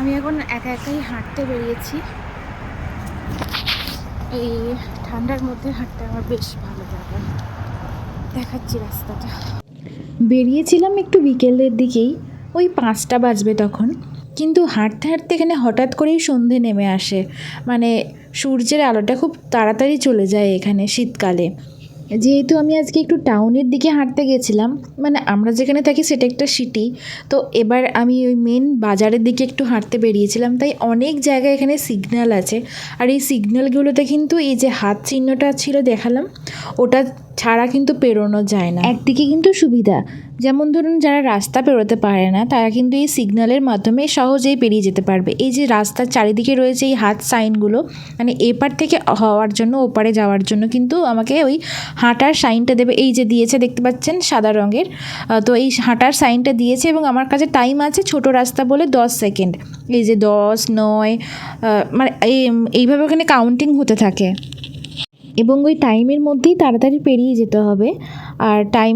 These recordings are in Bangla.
আমি এখন একা একাই হাঁটতে বেরিয়েছি। এই ঠান্ডার মধ্যে হাঁটতে আমার বেশ ভালো লাগে। দেখাচ্ছি রাস্তাটা। বেরিয়েছিলাম একটু বিকেলের দিকেই, ওই 5টা বাজবে তখন। কিন্তু হাঁটতে হাঁটতে এখানে হঠাৎ করেই সন্ধে নেমে আসে, মানে সূর্যের আলোটা খুব তাড়াতাড়ি চলে যায় এখানে শীতকালে। যেহেতু আমি আজকে একটু টাউনের দিকে হাঁটতে গেছিলাম, মানে আমরা যেখানে থাকি সেটা একটা সিটি, তো এবার আমি ওই মেন বাজারের দিকে একটু হাঁটতে বেরিয়েছিলাম। তাই অনেক জায়গায় এখানে সিগন্যাল আছে, আর এই সিগন্যালগুলোতে কিন্তু এই যে হাত চিহ্নটা ছিল দেখালাম, ওটা ছাড়া কিন্তু পেরোনো যায় না। একদিকে কিন্তু সুবিধা, যেমন ধরুন যারা রাস্তা পেরোতে পারে না তারা কিন্তু এই সিগন্যালের মাধ্যমে সহজেই পেরিয়ে যেতে পারবে। এই যে রাস্তার চারিদিকে রয়েছে এই হাত সাইনগুলো, মানে এপার থেকে হওয়ার জন্য ওপারে যাওয়ার জন্য কিন্তু আমাকে ওই হাঁটার সাইনটা দেবে। এই যে দিয়েছে দেখতে পাচ্ছেন সাদা রঙের, তো এই হাঁটার সাইনটা দিয়েছে এবং আমার কাছে টাইম আছে ছোট রাস্তা বলে 10 সেকেন্ড। এই যে 10, 9, মানে এইভাবে ওখানে কাউন্টিং হতে থাকে এবং ওই টাইমের মধ্যেই তাড়াতাড়ি পেরিয়ে যেতে হবে। আর টাইম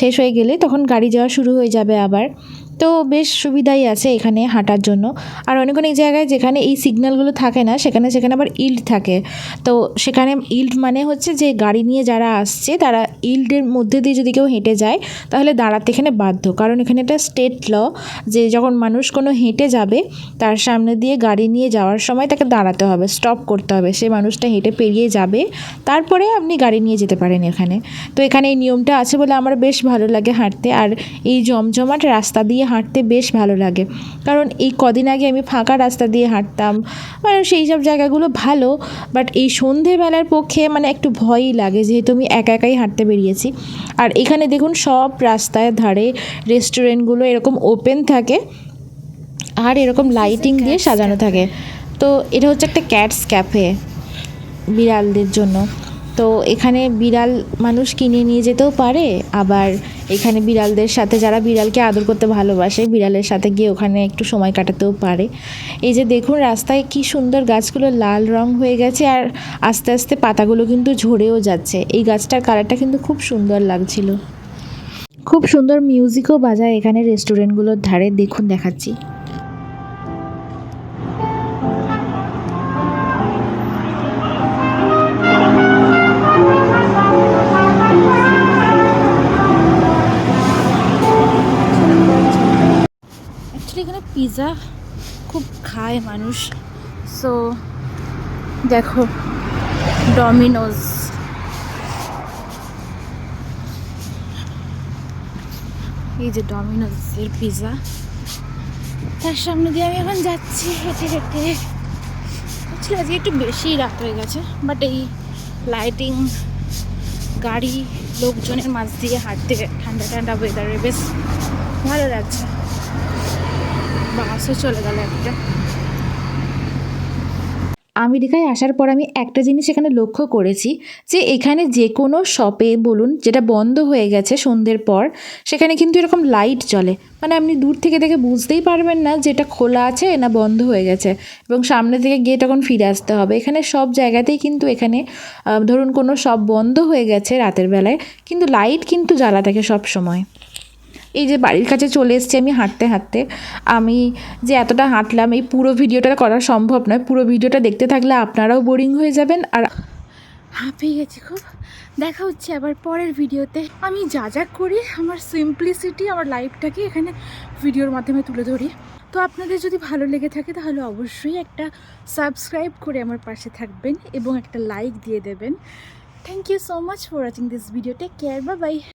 শেষ হয়ে গেলে তখন গাড়ি যাওয়া শুরু হয়ে যাবে আবার। তো বেশ সুবিধাই আছে এখানে হাঁটার জন্য। আর অনেক অনেক জায়গায় যেখানে এই সিগন্যালগুলো থাকে না সেখানে আবার ইল্ড থাকে। তো সেখানে ইল্ড মানে হচ্ছে যে গাড়ি নিয়ে যারা আসছে তারা ইল্ডের মধ্যে দিয়ে যদি কেউ হেঁটে যায় তাহলে দাঁড়াতে এখানে বাধ্য, কারণ এখানে একটা স্টেট ল যে যখন মানুষ কোনো হেঁটে যাবে তার সামনে দিয়ে গাড়ি নিয়ে যাওয়ার সময় তাকে দাঁড়াতে হবে, স্টপ করতে হবে। সে মানুষটা হেঁটে পেরিয়ে যাবে, তারপরে আপনি গাড়ি নিয়ে যেতে পারেন এখানে। তো এখানে এই নিয়মটা আছে বলে আমার বেশ ভালো লাগে হাঁটতে, আর এই জমজমাট রাস্তা দিয়ে হাঁটতে বেশ ভালো লাগে। কারণ এই কদিন আগে আমি ফাঁকা রাস্তা দিয়ে হাঁটতাম, মানে সেই সব জায়গাগুলো ভালো, বাট এই সন্ধেবেলার পক্ষে মানে একটু ভয়ই লাগে, যেহেতু আমি একা একাই হাঁটতে বেরিয়েছি। আর এখানে দেখুন সব রাস্তায় ধারে রেস্টুরেন্টগুলো এরকম ওপেন থাকে আর এরকম লাইটিং দিয়ে সাজানো থাকে। তো এটা হচ্ছে একটা ক্যাটস ক্যাফে বিড়ালদের জন্য। তো এখানে বিড়াল মানুষ কিনে নিয়ে যেতেও পারে, আবার এখানে বিড়ালদের সাথে যারা বিড়ালকে আদর করতে ভালোবাসে বিড়ালের সাথে গিয়ে ওখানে একটু সময় কাটাতেও পারে। এই যে দেখুন রাস্তায় কি সুন্দর গাছগুলো লাল রং হয়ে গেছে, আর আস্তে আস্তে পাতাগুলো কিন্তু ঝরেও যাচ্ছে। এই গাছটার কালারটা কিন্তু খুব সুন্দর লাগছিল। খুব সুন্দর মিউজিকও বাজায় এখানে রেস্টুরেন্টগুলোর ধারে, দেখুন দেখাচ্ছি। এখানে পিৎজা খুব খায় মানুষ, সো দেখো ডমিনোজ, এই যে ডমিনোজের পিৎজা, তার সামনে দিয়ে আমি এখন যাচ্ছি হেঁটে হেঁটে। অ্যাকচুয়ালি আজকে একটু বেশি রাত হয়ে গেছে, বাট এই লাইটিং, গাড়ি, লোকজনের মাঝ দিয়ে হাঁটতে ঠান্ডা ঠান্ডা ওয়েদারে বেশ ভালো লাগছে। বাসও চলে গেল একটা। আমেরিকায় আসার পর আমি একটা জিনিস এখানে লক্ষ্য করেছি যে এখানে যে কোনো শপে বলুন যেটা বন্ধ হয়ে গেছে সন্ধ্যের পর, সেখানে কিন্তু এরকম লাইট জ্বলে, মানে আপনি দূর থেকে দেখে বুঝতেই পারবেন না যে এটা খোলা আছে না বন্ধ হয়ে গেছে, এবং সামনে থেকে গিয়ে তখন ফিরে আসতে হবে। এখানে সব জায়গাতেই কিন্তু এখানে ধরুন কোনো শপ বন্ধ হয়ে গেছে রাতের বেলায়, কিন্তু লাইট কিন্তু জ্বালা থাকে সব সময়। এই যে বাড়ির কাছে চলে এসেছি আমি হাঁটতে হাঁটতে। আমি যে এতটা হাঁটলাম এই পুরো ভিডিওটা করা সম্ভব নয়, পুরো ভিডিওটা দেখতে থাকলে আপনারাও বোরিং হয়ে যাবেন। আর হাঁপিয়ে গেছি খুব। দেখা হচ্ছে আবার পরের ভিডিওতে। আমি যা যা করি আমার সিম্পলিসিটি, আমার লাইফটাকে এখানে ভিডিওর মাধ্যমে তুলে ধরি। তো আপনাদের যদি ভালো লেগে থাকে তাহলে অবশ্যই একটা সাবস্ক্রাইব করে আমার পাশে থাকবেন এবং একটা লাইক দিয়ে দেবেন। Thank you so much for watching this video. Take care, bye by.